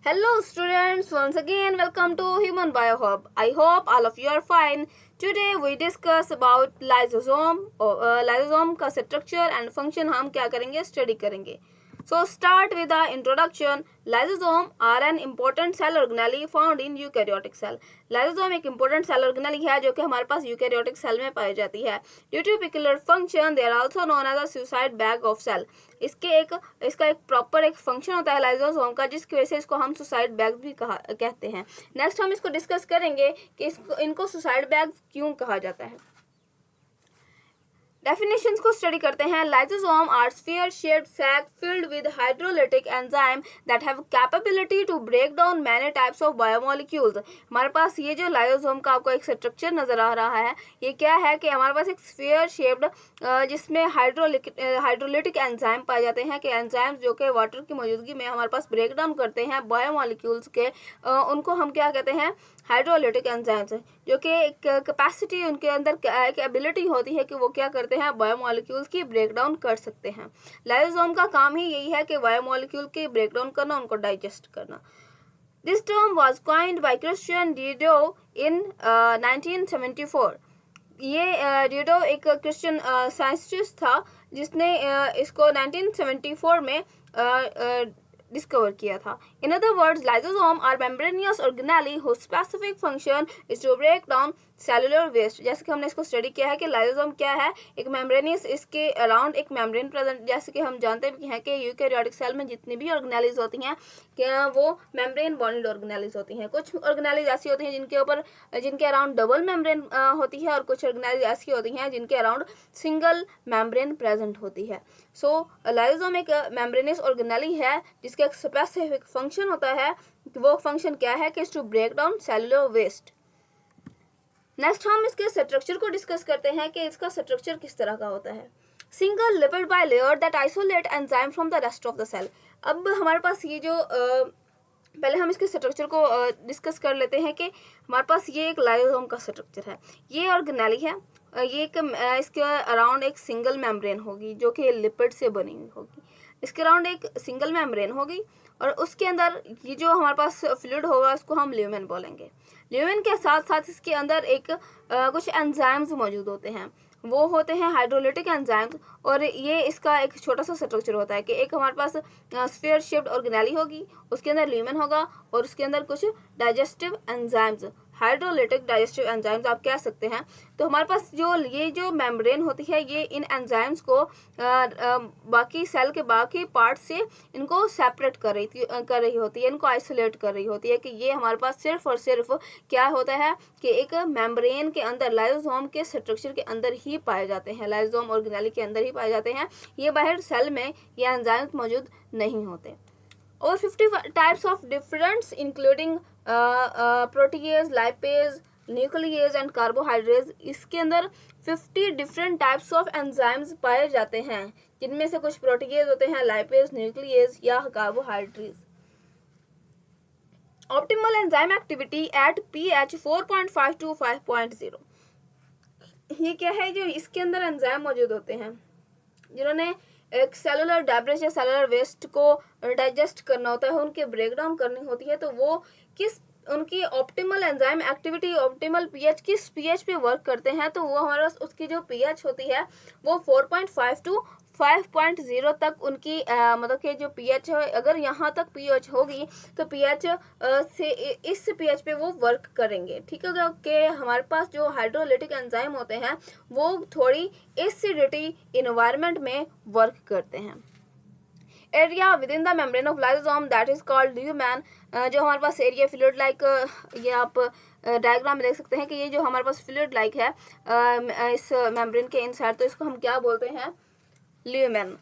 Hello students, once again welcome to Human Biohub. I hope all of you are fine. Today we discuss about lysosome और lysosome का structure and function हम क्या करेंगे study करेंगे. So start with the introduction. Lysosome are an important cell organelle found in eukaryotic cell. Lysosome एक important cell organelle है जो कि हमारे पास eukaryotic cell में पाई जाती है. Due to peculiar function, they are also known as a suicide bag of cell. इसका एक प्रॉपर एक फंक्शन होता है लाइसोसोम का, जिसकी वजह से इसको हम सुसाइड बैग भी कहते हैं. नेक्स्ट हम इसको डिस्कस करेंगे कि इनको सुसाइड बैग क्यों कहा जाता है. डेफिनेशंस को स्टडी करते हैं. Lysosome are sphere shaped sac filled with hydrolytic enzyme that have capability to break down many types of biomolecules. हमारे पास ये जो लाइसोसोम का आपको एक स्ट्रक्चर नजर आ रहा है, ये क्या है कि हमारे पास एक स्फीयर शेप्ड जिसमें हाइड्रोलिटिक एंजाइम पाए जाते हैं कि एंजाइम्स जो कि वाटर की मौजूदगी में हमारे पास ब्रेक डाउन करते हैं बायोमोलिक्यूल्स के, उनको हम क्या कहते हैं हाइड्रोलिटिक एंजाइम्स, जो कि एक कैपेसिटी उनके अंदर एक एबिलिटी होती है कि वो क्या करते हैं बायोमोलिक्यूल्स की ब्रेक डाउन कर सकते हैं. लाइसोसोम का काम ही यही है कि बायोमोलिक्यूल की ब्रेक डाउन करना, उनको डाइजेस्ट करना. This term was coined by Christian de Duve in 1974. ये डिडो एक क्रिश्चियन साइंटिस्ट था जिसने इसको 1974 में डिस्कवर किया था. In other words, lysosome are membranous organelles whose specific function is to break down cellular waste. जैसे कि हमने इसको स्टडी किया है कि लाइसोसोम क्या है, एक मेम्ब्रेनियस, इसके अराउंड एक मेम्ब्रेन प्रेजेंट. जैसे कि हम जानते हैं कि यूकैरियोटिक सेल में जितनी भी ऑर्गेनेलीज होती हैं क्या वो मेम्ब्रेन बॉन्डेड ऑर्गेनेलीज होती हैं. कुछ ऑर्गेनेलीज ऐसी होती हैं जिनके अराउंड डबल मेम्ब्रेन होती है, और कुछ ऑर्गेनेलीज ऐसी होती हैं जिनके अराउंड सिंगल मेम्ब्रेन प्रेजेंट होती है. सो लाइसोसोम एक मेम्ब्रेनियस ऑर्गेनेली है जिसका एक स्पेसिफिक फंक्शन होता है. वो फंक्शन क्या है कि to break down cellular waste. Next हम इसके स्ट्रक्चर को डिस्कस करते हैं कि इसका स्ट्रक्चर किस तरह का होता है. Single lipid bilayer that isolate enzyme from the rest of the cell. अब हमारे पास ये जो पहले हम इसके स्ट्रक्चर को डिस्कस कर लेते हैं कि हमारे पास ये एक लाइसोसोम का स्ट्रक्चर है. ये ऑर्गेनेली है, ये एक इसके अराउंड एक सिंगल मेम्ब्रेन होगी जो कि लिपिड से बनी हुई होगी. इसके अराउंड एक सिंगल मेम्ब्रेन होगी और उसके अंदर ये जो हमारे पास फ्लूइड होगा उसको हम ल्यूमेन बोलेंगे. ल्यूमेन के साथ साथ इसके अंदर एक कुछ एंजाइम्स मौजूद होते हैं, वो होते हैं हाइड्रोलिटिक एंजाइम्स. और ये इसका एक छोटा सा स्ट्रक्चर होता है कि एक हमारे पास स्फीयर शेप्ड ऑर्गेनेली होगी, उसके अंदर ल्यूमेन होगा और उसके अंदर कुछ digestive enzymes, hydrolytic digestive enzymes आप कह सकते हैं. तो हमारे पास ये जो मेम्ब्रेन होती है ये इन एंजाइम्स को बाकी सेल के बाकी पार्ट से इनको सेपरेट कर रही होती है, इनको आइसोलेट कर रही होती है कि ये हमारे पास सिर्फ और सिर्फ क्या होता है कि एक मेम्ब्रेन के अंदर लाइसोसोम के स्ट्रक्चर के अंदर ही पाए जाते हैं, लाइसोसोम ऑर्गेनेली के अंदर ही पाए जाते हैं. ये बाहर सेल में ये एंजाइम्स मौजूद नहीं होते. और 50 types of different including protease, lipase, nuclease and carbohydrase. इसके अंदर 50 डिफरेंट टाइप्स ऑफ एंजाइम्स पाए जाते हैं, जिनमें से कुछ प्रोटीएज होते हैं, लाइपेज, न्यूक्लिएज या carbohydrase. Optimal enzyme activity at pH 4.5 to 5.0. ये क्या है, जो इसके अंदर एंजाइम मौजूद होते हैं जिन्होंने एक सेलुलर डैब्रेज या सेलुलर वेस्ट को डाइजेस्ट करना होता है, उनके ब्रेक डाउन करनी होती है. तो वो उनकी optimal enzyme activity optimal pH किस पीएच पे वर्क करते हैं, तो वो हमारे पास उसकी जो पीएच होती है वो 4.5 to 5.0 तक उनकी मतलब कि जो पीएच है, अगर यहाँ तक पीएच होगी तो पीएच से इस पीएच पे वो वर्क करेंगे. ठीक है कि हमारे पास जो हाइड्रोलिटिक एंजाइम होते हैं वो थोड़ी एसिडिटी इन्वायरमेंट में वर्क करते हैं. Area with in the membrane of lysosome that is called lumen. जो हमारे पास एरिया फ्लूइड लाइक, ये आप डायग्राम में देख सकते हैं कि ये जो हमारे पास फ्लूइड लाइक है इस मेम्ब्रेन के इनसाइड, तो इसको हम क्या बोलते हैं lumen.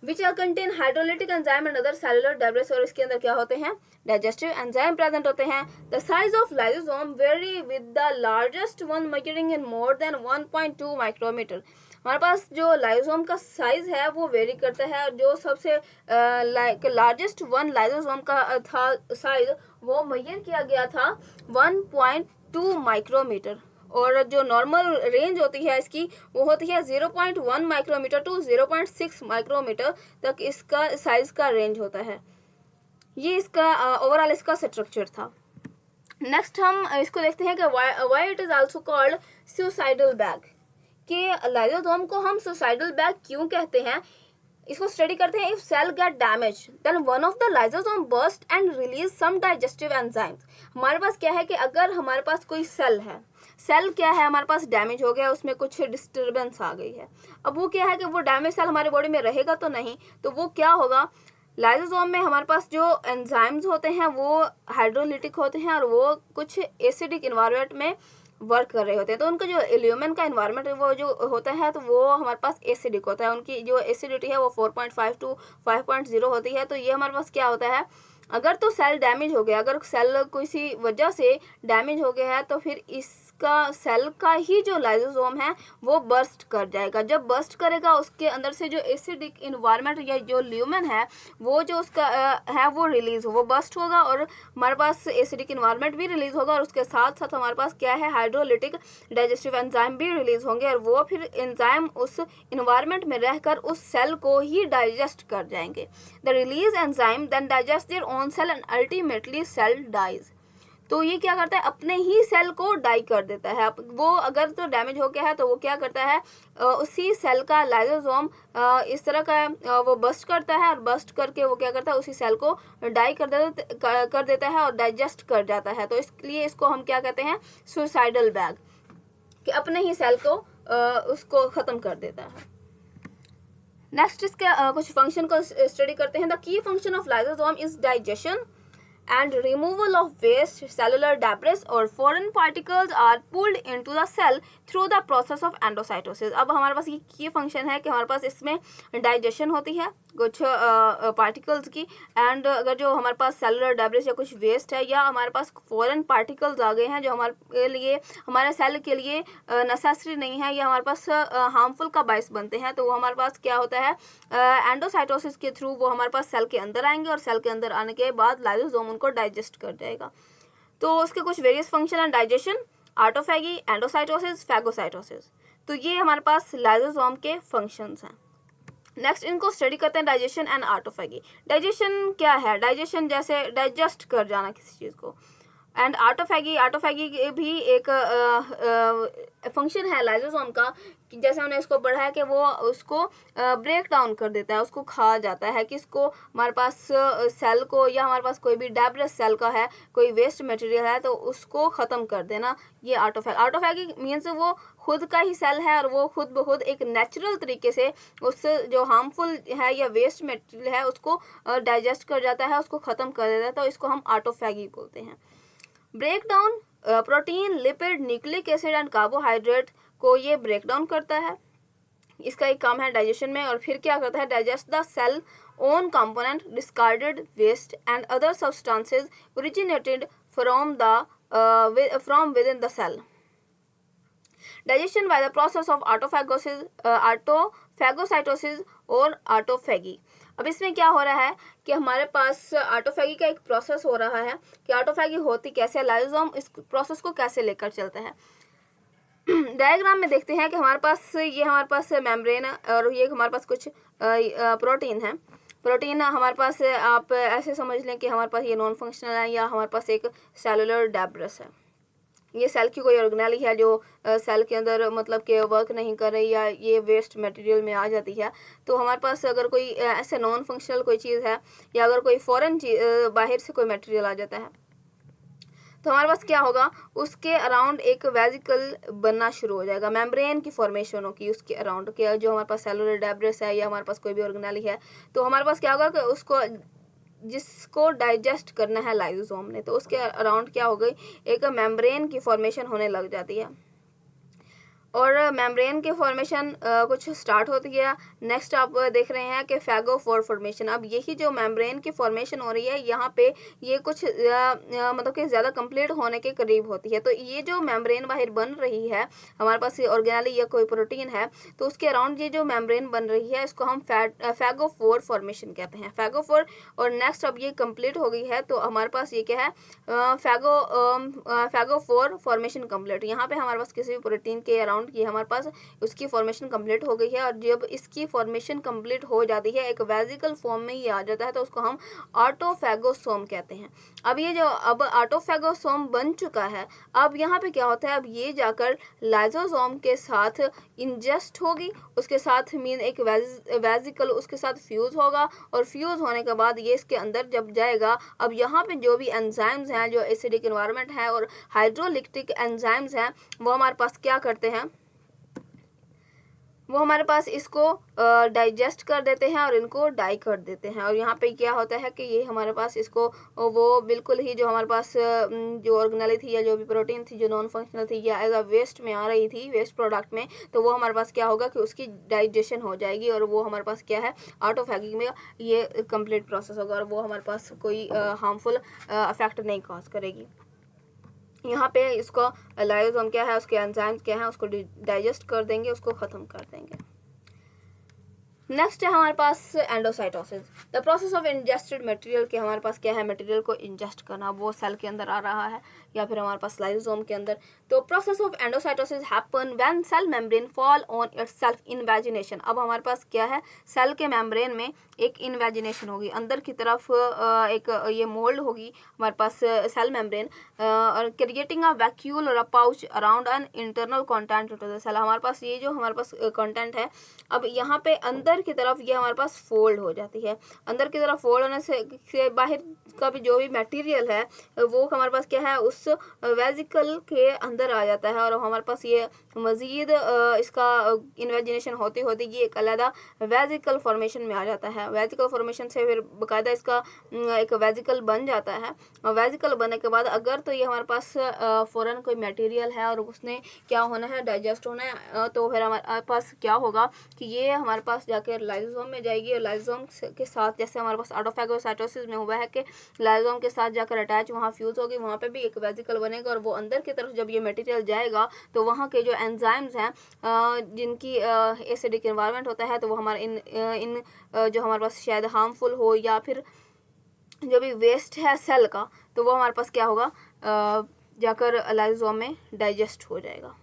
Which are contain hydrolytic enzyme and other cellular debris. और इसके अंदर क्या होते हैं डाइजेस्टिव एंजाइम प्रेजेंट होते हैं. The size of lysosome very with the largest one measuring in more than 1.2 micrometer. हमारे पास जो लाइसोसोम का साइज है वो वेरी करता है. जो सबसे लार्जेस्ट वन लाइसोसोम का था साइज वो मेजर किया गया था 1.2 माइक्रोमीटर. और जो नॉर्मल रेंज होती है इसकी वो होती है 0.1 माइक्रोमीटर टू 0.6 माइक्रोमीटर तक इसका साइज का रेंज होता है. ये इसका ओवरऑल इसका स्ट्रक्चर था। नेक्स्ट हम इसको देखते हैं कि why it is also called suicidal bag, कि लाइसोसोम को हम सुसाइडल बैग क्यों कहते हैं। इसको स्टडी करते हैं। If cell get damage then one of the lysosome burst and release some digestive enzymes. हमारे पास क्या है कि अगर हमारे पास कोई सेल है, सेल क्या है हमारे पास डैमेज हो गया, उसमें कुछ डिस्टर्बेंस आ गई है। अब वो क्या है कि वो डैमेज सेल हमारे बॉडी में रहेगा तो नहीं, तो वो क्या होगा, लाइसोसोम में हमारे पापास जो एंजाइम्स होते हैं वो हाइड्रोलिटिक होते हैं और वो कुछ एसिडिक इन्वायरमेंट में वर्क कर रहे होते हैं। तो उनका जो ल्यूमेन का इन्वायरमेंट वो जो होता है तो वो हमारे पास एसिडिक होता है। उनकी जो एसिडिटी है वो 4.5 to 5.0 होती है। तो ये हमारे पास क्या होता है, अगर तो सेल डैमेज हो गया, अगर सेल किसी वजह से डैमेज हो गया है तो फिर इसका सेल का ही जो लाइसोसोम है वो बर्स्ट कर जाएगा। जब बर्स्ट करेगा उसके अंदर से जो एसिडिक इन्वायरमेंट या जो ल्यूमेन है वो जो उसका है वो रिलीज वो बर्स्ट होगा और हमारे पास एसिडिक इन्वायरमेंट भी रिलीज होगा और उसके साथ साथ हमारे पास क्या है, हाइड्रोलिटिक डाइजेस्टिव एंजाइम भी रिलीज होंगे और वो फिर एंजाइम उस इन्वायरमेंट में रहकर उस सेल को ही डाइजेस्ट कर जाएंगे। The release enzyme then digest their own cell and ultimately cell dies. तो ये क्या करता है, अपने ही सेल को डाई कर देता है। वो अगर तो डैमेज हो गया है तो वो क्या करता है, उसी सेल का लाइसोसोम इस तरह का वो बस्ट करता है और बस्ट करके वो क्या करता है, उसी सेल को डाई कर देता है और डाइजेस्ट कर जाता है। तो इसलिए इसको हम क्या कहते हैं, सुसाइडल बैग, कि अपने ही सेल को उसको ख़त्म कर देता है। नेक्स्ट इसके कुछ फंक्शन को स्टडी करते हैं। The key function of lysosome is digestion and removal of waste cellular debris or foreign particles are pulled into the cell through the process of endocytosis। अब हमारे पास ये की फंक्शन है कि हमारे पास इसमें डाइजेशन होती है कुछ पार्टिकल्स की, एंड अगर जो हमारे पास सेलुलर डेब्रिस या कुछ वेस्ट है या हमारे पास फॉरेन पार्टिकल्स आ गए हैं जो हमारे लिए, हमारे सेल के लिए नेसेसरी नहीं है या हमारे पास हार्मफुल का बायस बनते हैं, तो वो हमारे पास क्या होता है, एंडोसाइटोसिस के थ्रू वो हमारे पास सेल के अंदर आएंगे और सेल के अंदर आने के बाद लाइसोसोम उनको डाइजेस्ट कर जाएगा। तो उसके कुछ वेरियस फंक्शन हैं, डाइजेशन, ऑटोफैगी, एंडोसाइटोसिस, फैगोसाइटोसिस। तो ये हमारे पास लाइसोसोम के फंक्शंस हैं। नेक्स्ट इनको स्टडी करते हैं, डाइजेशन एंड ऑटोफैगी। डाइजेशन क्या है, डाइजेशन जैसे डाइजेस्ट कर जाना किसी चीज़ को, एंड ऑटोफैगी भी एक फंक्शन है लाइसोसोम का, कि जैसे हमने इसको पढ़ा है कि वो उसको ब्रेक डाउन कर देता है, उसको खा जाता है। किसको, हमारे पास सेल को, या हमारे पास कोई भी डेब्रिस सेल का है, कोई वेस्ट मटेरियल है तो उसको ख़त्म कर देना, ये ऑटोफैगी मीन्स वो खुद का ही सेल है और वो खुद ब खुद एक नेचुरल तरीके से उस जो हार्मफुल है या वेस्ट मटेरियल है उसको डाइजेस्ट कर जाता है, उसको ख़त्म कर देता है। तो इसको हम ऑटोफैगी बोलते हैं। Break down protein, lipid, nucleic acid and carbohydrate को ये ब्रेक डाउन करता है, इसका एक काम है डाइजेशन में। और फिर क्या करता है, digest the cell own component, discarded waste and other substances originated from within the cell. Digestion by the process of autophagocytosis और ऑटोफैगी। अब इसमें क्या हो रहा है कि हमारे पास ऑटोफैगी का एक प्रोसेस हो रहा है कि ऑटोफैगी होती कैसे, लाइसोसोम इस प्रोसेस को कैसे लेकर चलता है। डायग्राम में देखते हैं कि हमारे पास ये हमारे पास मेम्ब्रेन है और ये हमारे पास कुछ प्रोटीन है। प्रोटीन हमारे पास आप ऐसे समझ लें कि हमारे पास ये नॉन फंक्शनल है या हमारे पास एक सेलुलर डेब्रिस है। ये सेल की कोई ऑर्गेनेली है जो सेल के अंदर मतलब कि वर्क नहीं कर रही या ये वेस्ट मटेरियल में आ जाती है। तो हमारे पास अगर कोई ऐसे नॉन फंक्शनल कोई चीज़ है या अगर कोई फॉरेन चीज़ बाहर से कोई मटेरियल आ जाता है तो हमारे पास क्या होगा, उसके अराउंड एक वेजिकल बनना शुरू हो जाएगा, मेम्ब्रेन की फॉर्मेशन होगी उसके अराउंड के, जो हमारे पास सेलुलर डेब्रिस है या हमारे पास कोई भी ऑर्गेनेली है। तो हमारे पास क्या होगा कि उसको जिसको डाइजेस्ट करना है लाइसोसोम ने, तो उसके अराउंड क्या हो गई, एक मेम्ब्रेन की फॉर्मेशन होने लग जाती है और मेम्ब्रेन की फॉर्मेशन कुछ स्टार्ट होती है। नेक्स्ट आप देख रहे हैं कि फैगोफोर फॉर्मेशन। अब यही जो मेम्ब्रेन की फॉर्मेशन हो रही है यहाँ पे ये कुछ मतलब कि ज़्यादा कंप्लीट होने के करीब होती है। तो ये जो मेम्ब्रेन बाहर बन रही है, हमारे पास ऑर्गेनेली या कोई प्रोटीन है तो उसके अराउंड ये जो मेम्ब्रेन बन रही है इसको हम फैगोफोर फॉर्मेशन कहते हैं, फैगोफोर। और नेक्स्ट अब ये कंप्लीट हो गई है तो हमारे पास ये क्या है, फैगोफोर फॉर्मेशन कंप्लीट। यहाँ पे हमारे पास किसी भी प्रोटीन के अराउंड अब ये हमारे पास उसकी फॉर्मेशन कंप्लीट हो गई है, और जब इसकी फॉर्मेशन कंप्लीट हो जाती है एक वेजिकल फॉर्म में ये आ जाता है तो उसको हम ऑटोफैगोसोम कहते हैं। अब ये जो अब ऑटोफैगोसोम बन चुका है, अब यहाँ पे क्या होता है, अब ये जाकर लाइजोसोम के साथ इंजेस्ट होगी, उसके साथ मीन एक वेजिकल उसके साथ फ्यूज होगा, और फ्यूज होने के बाद ये इसके अंदर जब जाएगा, अब यहाँ पे जो भी एंजाइम्स हैं, जो एसिडिक एनवायरनमेंट है और हाइड्रोलिक्टिक एंजाइम्स हैं, वो हमारे पास क्या करते हैं, वो हमारे पास इसको डाइजेस्ट कर देते हैं और इनको डाई कर देते हैं। और यहाँ पे क्या होता है कि ये हमारे पास इसको वो बिल्कुल ही जो हमारे पास जो ऑर्गेनेल थी या जो भी प्रोटीन थी जो नॉन फंक्शनल थी या एज अ वेस्ट में आ रही थी, वेस्ट प्रोडक्ट में, तो वो हमारे पास क्या होगा कि उसकी डाइजेशन हो जाएगी और वो हमारे पास क्या है, ऑटोफैगी में ये कंप्लीट प्रोसेस होगा और वो हमारे पास कोई हार्मफुल अफेक्ट नहीं कॉज करेगी। यहाँ पे इसको लाइसोसोम क्या है, उसके एंजाइम्स क्या है, उसको डाइजेस्ट कर देंगे, उसको ख़त्म कर देंगे। नेक्स्ट है हमारे पास endocytosis, the process of ingested material, के हमारे पास क्या है, मटेरियल को इंजेस्ट करना, वो सेल के अंदर आ रहा है या फिर हमारे पास लाइसोसोम के अंदर। तो process of endocytosis happen when cell membrane fall on itself invagination. अब हमारे पास क्या है, सेल के मेम्ब्रेन में एक इनवेजिनेशन होगी, अंदर की तरफ एक ये मोल्ड होगी हमारे पास सेल मेम्ब्रेन, और क्रिएटिंग अ वैक्यूल और a pouch around an internal content of the cell. हमारे पास ये जो हमारे पास कंटेंट है, अब यहाँ पे अंदर की तरफ ये हमारे पास फोल्ड हो जाती है, अंदर की तरफ फोल्ड होने से बाहर का भी जो भी मटेरियल है वो हमारे पास क्या है, उस वेजिकल के अंदर आ जाता है, और हमारे पास ये मज़ीद इसका इन्वेजिनेशन होते होते ये एक अलग वेजिकल फॉर्मेशन में आ जाता है। वेजिकल फॉर्मेशन से फिर बाकायदा इसका एक वेजिकल बन जाता है, और वेजिकल बनने के बाद अगर तो ये हमारे पास फ़ौरन कोई मटेरियल है और उसने क्या होना है, डाइजेस्ट होना है, तो फिर हमारे पास क्या होगा कि ये हमारे पास जाकर लाइसोसोम में जाएगी, और लाइसोसोम के साथ जैसे हमारे पास ऑटोफैगोसाइटोसिस में हुआ है कि लाइसोसोम के साथ जाकर अटैच वहाँ फ्यूज होगी, वहाँ पे भी एक वेजिकल बनेगा, और वो अंदर की तरफ जब ये मटेरियल जाएगा तो वहाँ के जो एंजाइम्स हैं जिनकी एसिडिक एनवायरनमेंट होता है, तो वो हमारे इन जो हमारे पास शायद हार्मफुल हो या फिर जो भी वेस्ट है सेल का, तो वो हमारे पास क्या होगा, जाकर लाइसोसोम में डाइजेस्ट हो जाएगा।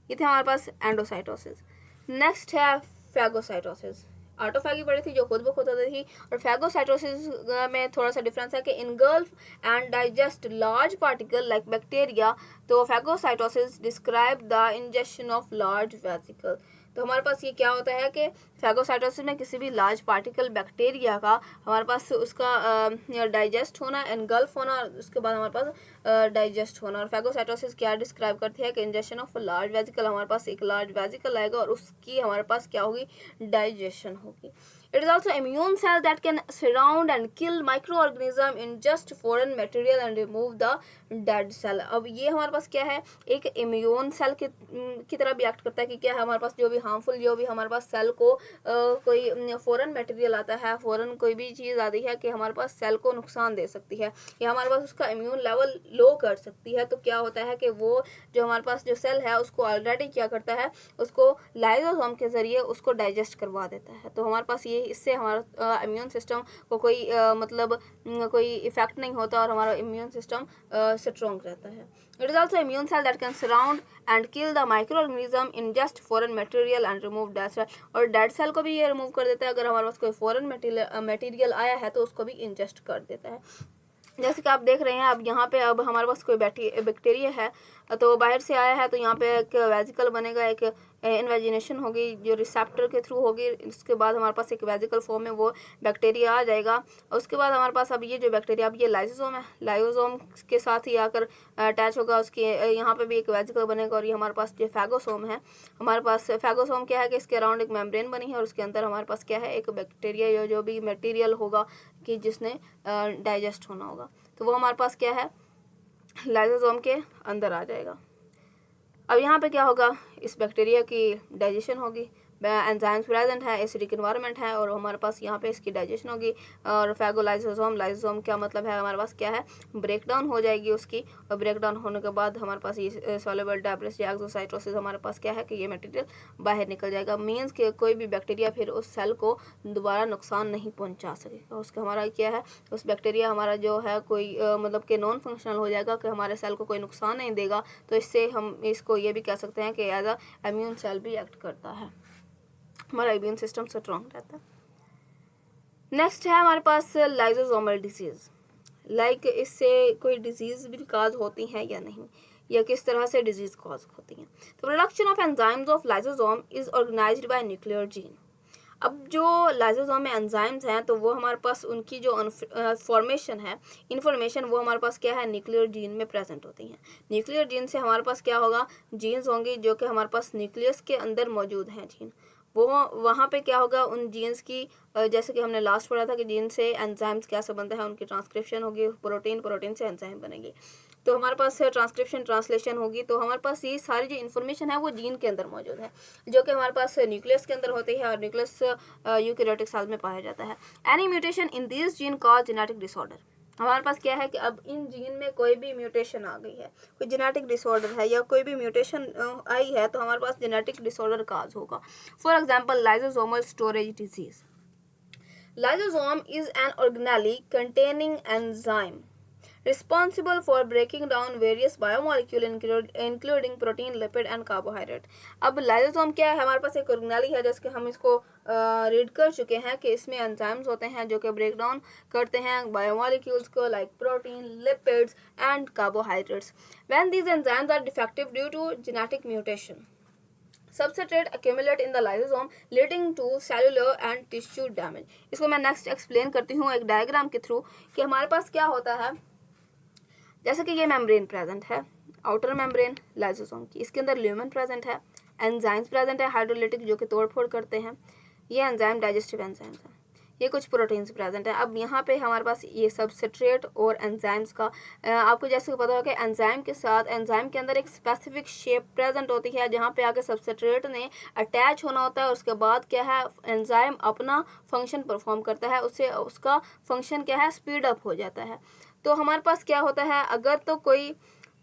ये थे हमारे पास एंडोसाइटोसिस। नेक्स्ट है फैगोसाइटोसिस। ऑटोफैगी पड़ी थी जो खुद ब खुद होती थी, और फैगोसाइटोसिस में थोड़ा सा डिफरेंस है कि engulf and digest large particle like bacteria. तो phagocytosis describe the injection of large vesicle. तो हमारे पास ये क्या होता है कि फैगोसाइटोसिस में किसी भी लार्ज पार्टिकल बैक्टीरिया का हमारे पास उसका डाइजेस्ट होना, एनगल्फ होना, और उसके बाद हमारे पास डाइजेस्ट होना। और फैगोसाइटोसिस क्या डिस्क्राइब करती है कि इंजेक्शन ऑफ लार्ज वेसिकल, हमारे पास एक लार्ज वेसिकल आएगा और उसकी हमारे पास क्या होगी, डाइजेशन होगी। It is also immune cell that can surround and kill microorganism ingest foreign material and remove the dead cell। अब ये हमारे पास क्या है, एक इम्यून सेल की तरह भी एक्ट करता है कि क्या है, हमारे पास जो भी हार्मफुल जो भी हमारे पास सेल को कोई फॉरेन मटेरियल आता है, फॉरेन कोई भी चीज़ आती है कि हमारे पास सेल को नुकसान दे सकती है या हमारे पास उसका इम्यून लेवल लो कर सकती है, तो क्या होता है कि वो जो हमारे पास जो सेल है उसको ऑलरेडी क्या करता है, उसको लाइसोसोम के ज़रिए उसको डाइजेस्ट करवा देता है। तो हमारे पास ये इससे हमारा इम्यून सिस्टम को कोई मतलब कोई इफेक्ट नहीं होता और हमारा इम्यून सिस्टम स्ट्रॉन्ग रहता है। It is also immune cell that can surround and kill the micro organism ingest foreign material and remove dead cell. और डेड सेल को भी ये रिमूव कर देता है, अगर हमारे पास कोई फॉरेन मटेरियल आया है तो उसको भी इंजेस्ट कर देता है। जैसे कि आप देख रहे हैं, अब यहाँ पे अब हमारे पास कोई बैक्टीरिया है तो बाहर से आया है, तो यहाँ पे एक वेजिकल बनेगा, एक इन्वेजिनेशन होगी जो रिसेप्टर के थ्रू होगी, उसके बाद हमारे पास एक वेजिकल फॉर्म में वो बैक्टीरिया आ जाएगा। और उसके बाद हमारे पास अब ये जो बैक्टीरिया, अब ये लाइसोसोम है, लाइसोसोम के साथ ही आकर अटैच होगा, उसके यहाँ पे भी एक वेजिकल बनेगा। और ये हमारे पास जो फैगोसोम है, हमारे पास फैगोसोम क्या है कि इसके अराउंड एक मेम्ब्रेन बनी है और उसके अंदर हमारे पास क्या है, एक बैक्टीरिया जो भी मटीरियल होगा कि जिसने डाइजेस्ट होना होगा, तो वो हमारे पास क्या है, लाइसोसोम के अंदर आ जाएगा। अब यहाँ पे क्या होगा, इस बैक्टीरिया की डाइजेशन होगी, एंजाइम्स प्रेजेंट है, एसिडिक इन्वायरमेंट है, और हमारे पास यहाँ पे इसकी डाइजेशन होगी। और फैगोलाइसोसोम, लाइसोसोम क्या मतलब है, हमारे पास क्या है, ब्रेक डाउन हो जाएगी उसकी, और ब्रेक डाउन होने के बाद हमारे पास ये सॉल्युबल डेब्रिस या एक्सोसाइटोसिस हमारे पास क्या है कि ये मटेरियल बाहर निकल जाएगा। मीन्स कि कोई भी बैक्टीरिया फिर उस सेल को दोबारा नुकसान नहीं पहुंचा सकेगा। उसका हमारा क्या है, उस बैक्टीरिया हमारा जो है कोई मतलब कि नॉन फंक्शनल हो जाएगा, कि हमारे सेल को कोई नुकसान नहीं देगा। तो इससे हम इसको ये भी कह सकते हैं कि एज अ इम्यून सेल भी एक्ट करता है, हमारा इम्यून सिस्टम स्ट्रॉन्ग रहता है। नेक्स्ट है हमारे पास लाइसोसोमल डिजीज। लाइक इससे कोई डिजीज भी काज होती है या नहीं, या किस तरह से डिजीज कॉज होती है। तो production of enzymes of lysosome is organised by nuclear gene. अब जो लाइसोसोम में एंजाइम्स हैं तो वो हमारे पास उनकी जो फॉर्मेशन है, इन्फॉर्मेशन, वो हमारे पास क्या है, न्यूक्लियर जीन में प्रेजेंट होती हैं। न्यूक्लियर जीन से हमारे पास क्या होगा, जीन्स होंगी जो कि हमारे पास न्यूक्लियस के अंदर मौजूद हैं जीन। वो वहाँ पे क्या होगा, उन जीन्स की जैसे कि हमने लास्ट पढ़ा था कि जीन से एंजाइम्स क्या संबंध है, उनकी ट्रांसक्रिप्शन होगी, प्रोटीन से एंजाइम बनेगी। तो हमारे पास ट्रांसक्रिप्शन ट्रांसलेशन होगी। तो हमारे पास ये सारी जो इन्फॉर्मेशन है वो जीन के अंदर मौजूद है, जो कि हमारे पास न्यूक्लियस के अंदर होती है, और न्यूक्लियस यूकैरियोटिक सेल में पाया जाता है। Any mutation in this gene cause genetic disorder. हमारे पास क्या है कि अब इन जीन में कोई भी म्यूटेशन आ गई है, कोई जेनेटिक डिसऑर्डर है या कोई भी म्यूटेशन आई है, तो हमारे पास जेनेटिक डिसऑर्डर काज होगा। For example lysosomal storage disease. Lysosome is an organelle containing enzyme responsible for breaking down various biomolecules including protein, lipid and carbohydrate। अब लाइसोसोम क्या है, हमारे पास एक ऑर्गेनेली है जिसके हम इसको रीड कर चुके हैं कि इसमें एंजाइम्स होते हैं जो कि ब्रेक डाउन करते हैं बायोमोलिक्यूल्स को, like protein, lipids and carbohydrates. When these enzymes are defective due to genetic mutation, substrate accumulate in the lysosome leading to cellular and tissue damage। इसको मैं नेक्स्ट एक्सप्लेन करती हूँ एक डायग्राम के through कि हमारे पास क्या होता है। जैसे कि ये मेम्ब्रेन प्रेजेंट है, आउटर मेम्ब्रेन लाइसोसोम की, इसके अंदर ल्यूमेन प्रेजेंट है, एंजाइम्स प्रेजेंट है हाइड्रोलिटिक जो कि तोड़फोड़ करते हैं, ये एंजाइम डाइजेस्टिव एंजाइम्स हैं, ये कुछ प्रोटीन्स प्रेजेंट है। अब यहाँ पे हमारे पास ये सबस्ट्रेट और एंजाइम्स का आपको जैसे पता होगा कि एंजाइम के साथ एंजाइम के अंदर एक स्पेसिफिक शेप प्रेजेंट होती है, जहाँ पे आके सबस्ट्रेट ने अटैच होना होता है, और उसके बाद क्या है, एंजाइम अपना फंक्शन परफॉर्म करता है, उससे उसका फंक्शन क्या है, स्पीड अप हो जाता है। तो हमारे पास क्या होता है, अगर तो कोई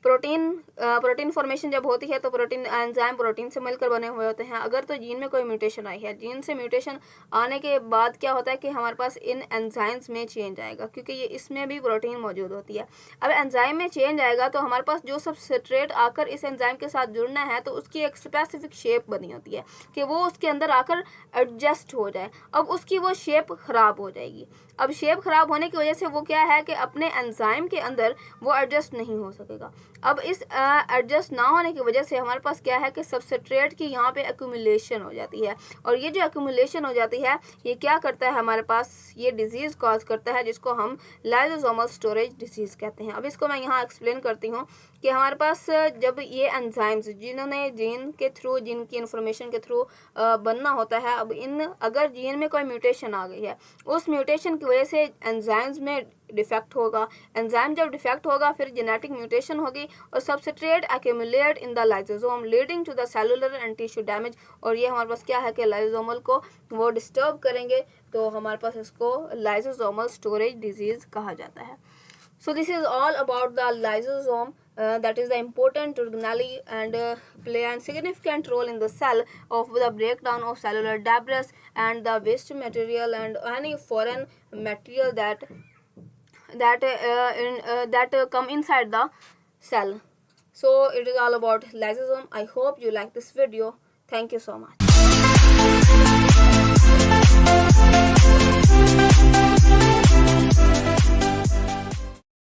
प्रोटीन फॉर्मेशन जब होती है तो प्रोटीन एंजाइम प्रोटीन से मिलकर बने हुए होते हैं। अगर तो जीन में कोई म्यूटेशन आई है, जीन से म्यूटेशन आने के बाद क्या होता है कि हमारे पास इन एंजाइम्स में चेंज आएगा, क्योंकि ये इसमें भी प्रोटीन मौजूद होती है। अब एंजाइम में चेंज आएगा तो हमारे पास जो सबस्ट्रेट आकर इस एंजाइम के साथ जुड़ना है तो उसकी एक स्पेसिफिक शेप बनी होती है कि वो उसके अंदर आकर एडजस्ट हो जाए। अब उसकी वो शेप खराब हो जाएगी। अब शेप खराब होने की वजह से वो क्या है कि अपने एंजाइम के अंदर वो एडजस्ट नहीं हो सकेगा। अब इस एडजस्ट ना होने की वजह से हमारे पास क्या है कि सबस्ट्रेट की यहाँ पे एक्यूमुलेशन हो जाती है, और ये जो एक्यूमुलेशन हो जाती है ये क्या करता है, हमारे पास ये डिजीज़ कॉज करता है, जिसको हम लाइसोसोमल स्टोरेज डिजीज़ कहते हैं। अब इसको मैं यहाँ एक्सप्लेन करती हूँ कि हमारे पास जब ये एंजाइम्स जिन्होंने जीन के थ्रू, जीन की इन्फॉर्मेशन के थ्रू बनना होता है, अब अगर जीन में कोई म्यूटेशन आ गई है, उस म्यूटेशन की वजह से एंजाइम्स में डिफेक्ट होगा। एंजाइम जब डिफेक्ट होगा फिर जेनेटिक म्यूटेशन होगी और substrate accumulate in the lysosome leading to the cellular and tissue damage, और ये हमारे पास क्या है कि लाइसोसोमल को वो डिस्टर्ब करेंगे, तो हमारे पास इसको लाइसोसोमल स्टोरेज डिजीज कहा जाता है। So this is all about the lysosome, that is the important organelle and play a significant role in the cell of the breakdown of cellular debris and the waste material and any foreign material that come inside the cell. So it is all about lysosome. I hope you like this video. Thank you so much.